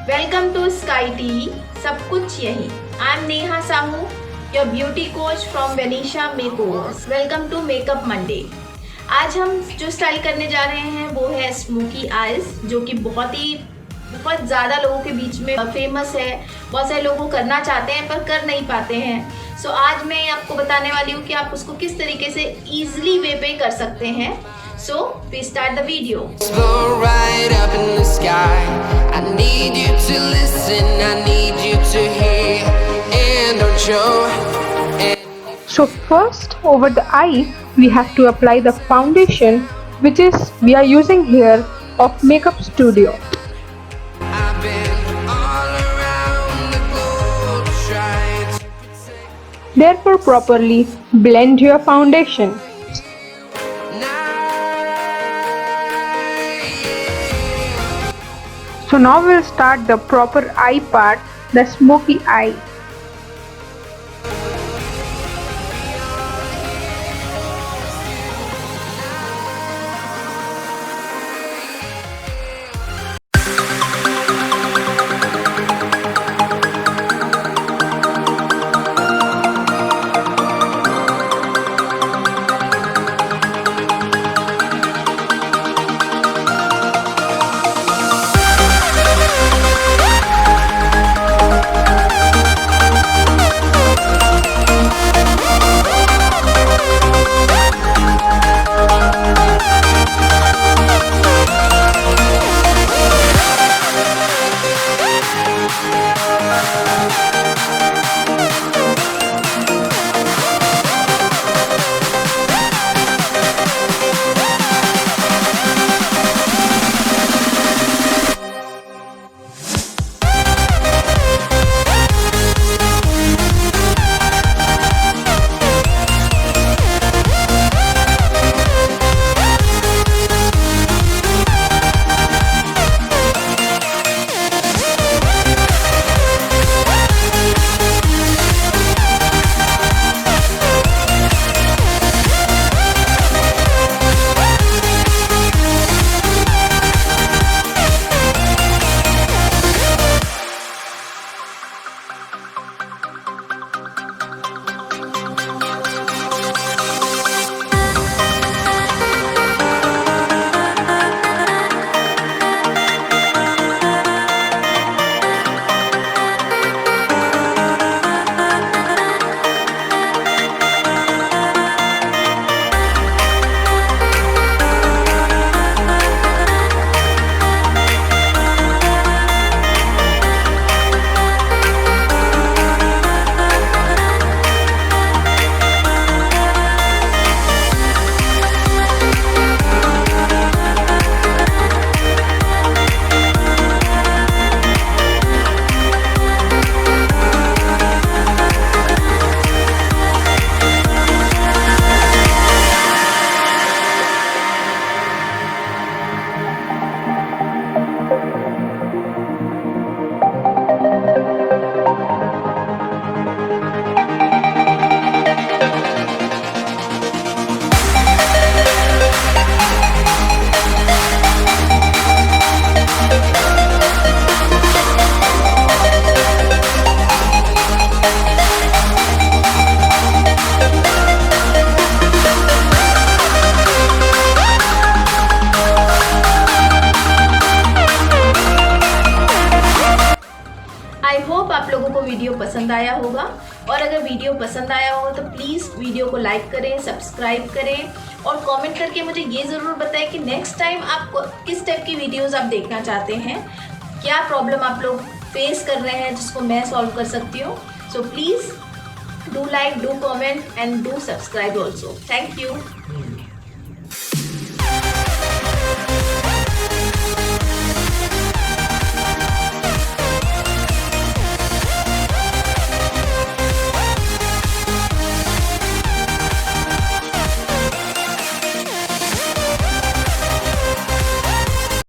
Welcome to sky T, सब कुछ यही। I am Neha Sahu, your beauty coach from Venisha makeovers. Welcome to makeup Monday. आज हम जो स्टाइल करने जा रहे हैं वो है स्मोकी आइज, जो कि बहुत ज़्यादा लोगों के बीच में फेमस है। बहुत सारे लोग वो करना चाहते हैं पर कर नहीं पाते हैं। सो आज मैं आपको बताने वाली हूँ कि आप उसको किस तरीके से ईजिली वे पे कर सकते हैं। So we start the video. Right up in the sky. I need you to listen. I need you to hear. And don't show. So first, over the eye, we have to apply the foundation, which is we are using here of Makeup Studio. I've been all around the globe trying to protect. Therefore, properly blend your foundation. So now we'll start the proper eye part, the smoky eye. I hope आप लोगों को video पसंद आया होगा, और अगर video पसंद आया हो तो प्लीज़ वीडियो को लाइक करें, सब्सक्राइब करें और कमेंट करके मुझे ये ज़रूर बताएं कि नेक्स्ट टाइम आप किस टाइप की वीडियोस आप देखना चाहते हैं, क्या प्रॉब्लम आप लोग फेस कर रहे हैं जिसको मैं सॉल्व कर सकती हूँ। So please do like, do comment and do subscribe also. Thank you.